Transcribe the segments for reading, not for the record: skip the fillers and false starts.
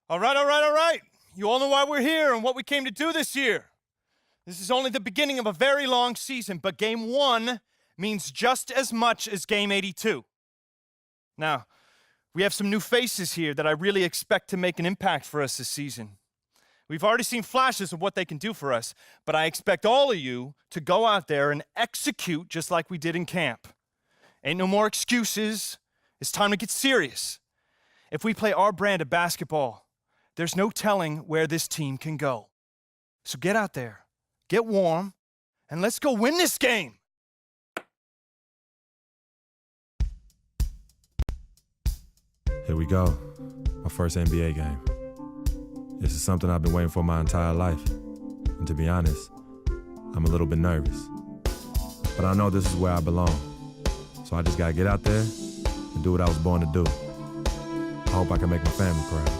All right. You all know why we're here and what we came to do this year. This is only the beginning of a very long season, but Game 1 means just as much as Game 82. Now, we have some new faces here that I really expect to make an impact for us this season. We've already seen flashes of what they can do for us, but I expect all of you to go out there and execute just like we did in camp. Ain't no more excuses. It's time to get serious. If we play our brand of basketball, there's no telling where this team can go. So get out there, get warm, and let's go win this game. Here we go, my first NBA game. This is something I've been waiting for my entire life. And to be honest, I'm a little bit nervous. But I know this is where I belong. So I just gotta get out there and do what I was born to do. I hope I can make my family proud.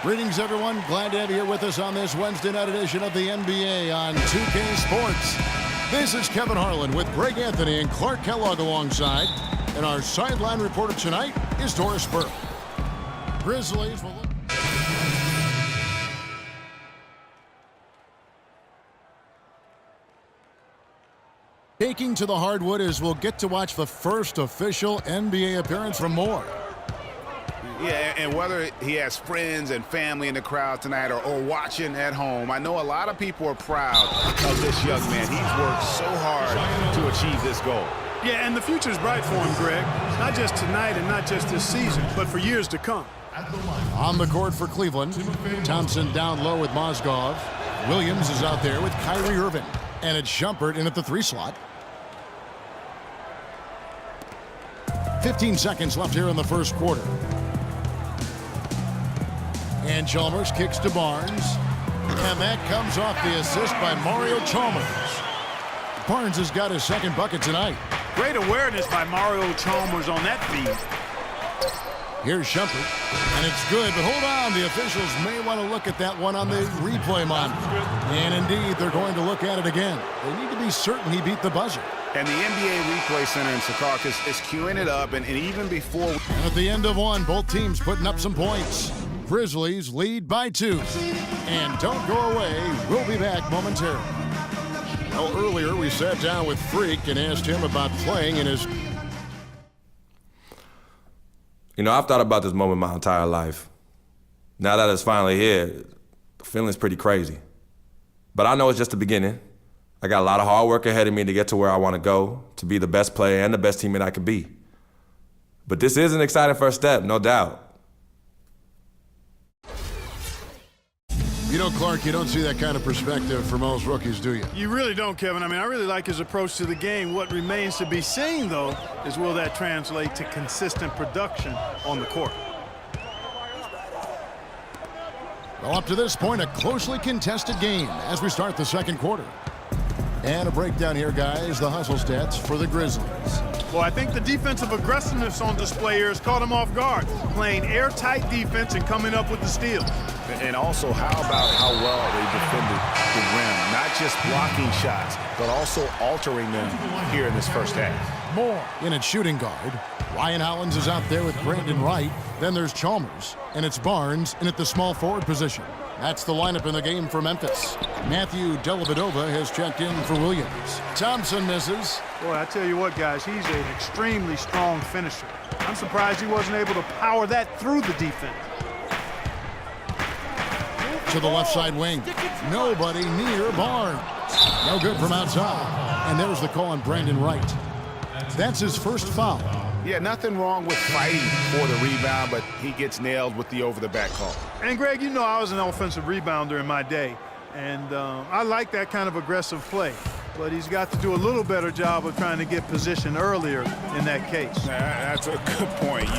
Greetings, everyone. Glad to have you here with us on this Wednesday night edition of the NBA on 2K Sports. This is Kevin Harlan with Greg Anthony and Clark Kellogg alongside. And our sideline reporter tonight is Doris Burke. Grizzlies will look... Taking to the hardwood as we'll get to watch the first official NBA appearance from Moore. Yeah, and whether he has friends and family in the crowd tonight or watching at home, I know a lot of people are proud of this young man. He's worked so hard to achieve this goal. Yeah, and the future's bright for him, Greg. Not just tonight and not just this season, but for years to come. On the court for Cleveland, Thompson down low with Mozgov. Williams is out there with Kyrie Irving. And it's Shumpert in at the 3 slot. 15 seconds left here in the first quarter. And Chalmers kicks to Barnes. And that comes off the assist by Mario Chalmers. Barnes has got his second bucket tonight. Great awareness by Mario Chalmers on that feed. Here's Shumpert. And it's good, but hold on. The officials may want to look at that one on the replay monitor. And indeed, they're going to look at it again. They need to be certain he beat the buzzer. And the NBA Replay Center in Secaucus is queuing it up, and even before... And at the end of one, both teams putting up some points. Grizzlies lead by 2. And don't go away. We'll be back momentarily. Well, earlier we sat down with Freak and asked him about playing in his... You know, I've thought about this moment my entire life. Now that it's finally here, the feeling's pretty crazy. But I know it's just the beginning. I got a lot of hard work ahead of me to get to where I want to go, to be the best player and the best teammate I could be. But this is an exciting first step, no doubt. You know, Clark, you don't see that kind of perspective for most rookies, do you? You really don't, Kevin. I mean, I really like his approach to the game. What remains to be seen, though, is will that translate to consistent production on the court? Well, up to this point, a closely contested game as we start the second quarter. And a breakdown here, guys, the hustle stats for the Grizzlies. Well, I think the defensive aggressiveness on display here has caught him off guard, playing airtight defense and coming up with the steals. And also, how about how well they defended the rim? Not just blocking shots, but also altering them here in this first half. Moore in at shooting guard. Ryan Hollins is out there with Brandon Wright. Then there's Chalmers, and it's Barnes in at the small forward position. That's the lineup in the game for Memphis. Matthew Dellavedova has checked in for Williams. Thompson misses. Boy, I tell you what, guys, he's an extremely strong finisher. I'm surprised he wasn't able to power that through the defense. To the left side wing. Nobody near Barnes. No good from outside. And there's the call on Brandon Wright. That's his first foul. Yeah, nothing wrong with fighting for the rebound, but he gets nailed with the over-the-back call. And, Greg, you know I was an offensive rebounder in my day. And I like that kind of aggressive play. But he's got to do a little better job of trying to get position earlier in that case. That's a good point.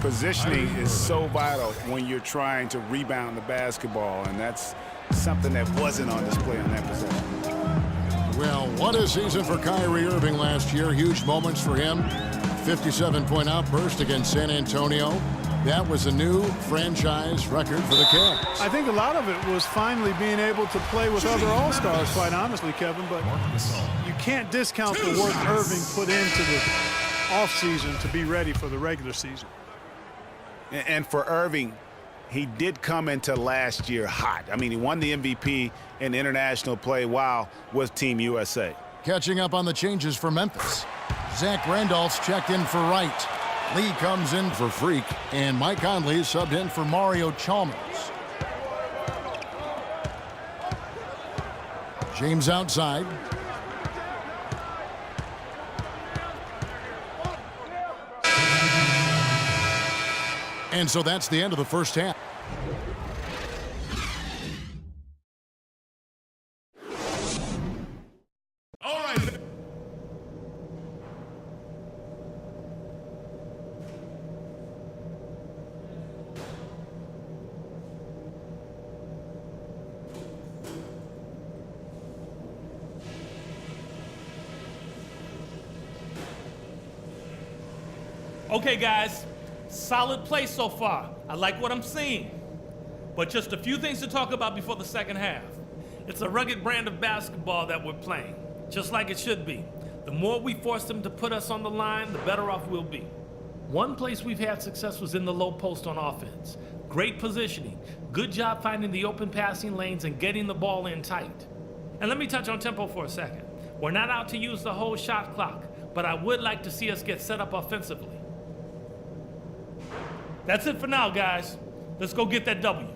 Positioning is so vital when you're trying to rebound the basketball, and that's something that wasn't on display on that possession. Well, what a season for Kyrie Irving last year. Huge moments for him. 57-point outburst against San Antonio. That was a new franchise record for the Cavs. I think a lot of it was finally being able to play with other All-Stars, quite honestly, Kevin. But you can't discount the work Irving put into the offseason to be ready for the regular season. And for Irving, he did come into last year hot. I mean, he won the MVP in international play while with Team USA. Catching up on the changes for Memphis. Zach Randolph's checked in for Wright. Lee comes in for Freak, and Mike Conley subbed in for Mario Chalmers. James outside. And so that's the end of the first half. All right. Okay, guys, solid play so far. I like what I'm seeing. But just a few things to talk about before the second half. It's a rugged brand of basketball that we're playing, just like it should be. The more we force them to put us on the line, the better off we'll be. One place we've had success was in the low post on offense. Great positioning, good job finding the open passing lanes and getting the ball in tight. And let me touch on tempo for a second. We're not out to use the whole shot clock, but I would like to see us get set up offensively. That's it for now, guys. Let's go get that W.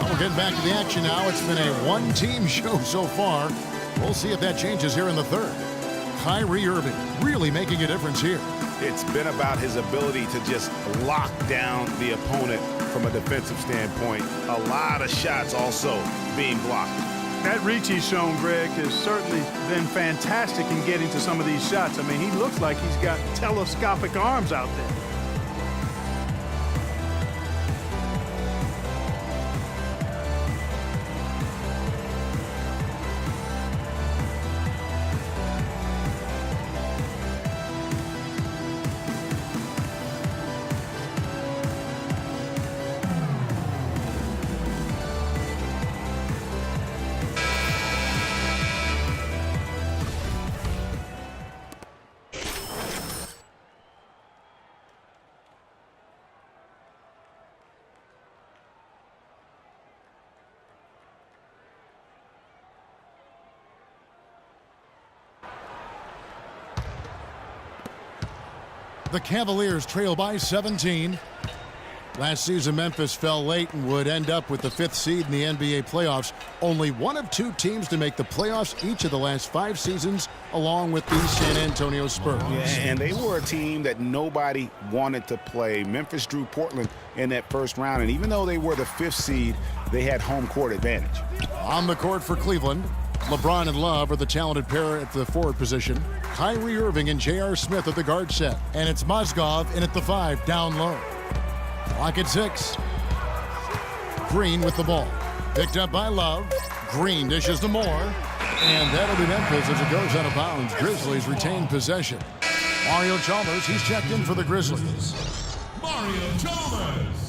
We're getting back to the action now. It's been a one-team show so far. We'll see if that changes here in the third. Kyrie Irving really making a difference here. It's been about his ability to just lock down the opponent from a defensive standpoint. A lot of shots also being blocked. That reach he's shown, Greg, has certainly been fantastic in getting to some of these shots. I mean, he looks like he's got telescopic arms out there. The Cavaliers trail by 17. Last season, Memphis fell late and would end up with the 5th seed in the NBA playoffs. Only one of 2 teams to make the playoffs each of the last 5 seasons, along with the San Antonio Spurs. Yeah, and they were a team that nobody wanted to play. Memphis drew Portland in that first round, and even though they were the 5th seed, they had home court advantage. On the court for Cleveland, LeBron and Love are the talented pair at the forward position. Kyrie Irving and J.R. Smith at the guard set. And it's Mozgov in at the 5 down low. Clock at 6. Green with the ball. Picked up by Love. Green dishes to Moore. And that'll be Memphis as it goes out of bounds. Grizzlies retain possession. Mario Chalmers, he's checked in for the Grizzlies. Mario Chalmers.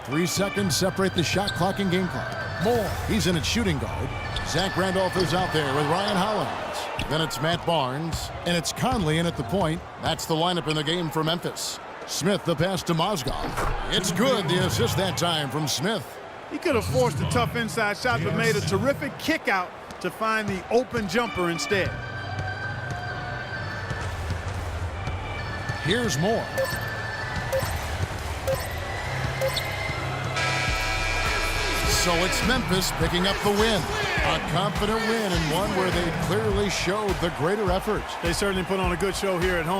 3 seconds separate the shot clock and game clock. Moore, he's in at shooting guard. Zach Randolph is out there with Ryan Hollins. Then it's Matt Barnes, and it's Conley in at the point. That's the lineup in the game for Memphis. Smith, the pass to Mozgov. It's good, the assist that time from Smith. He could have forced a tough inside shot, but made a terrific kick out to find the open jumper instead. Here's Moore. So it's Memphis picking up the win. A confident win and one where they clearly showed the greater effort. They certainly put on a good show here at home.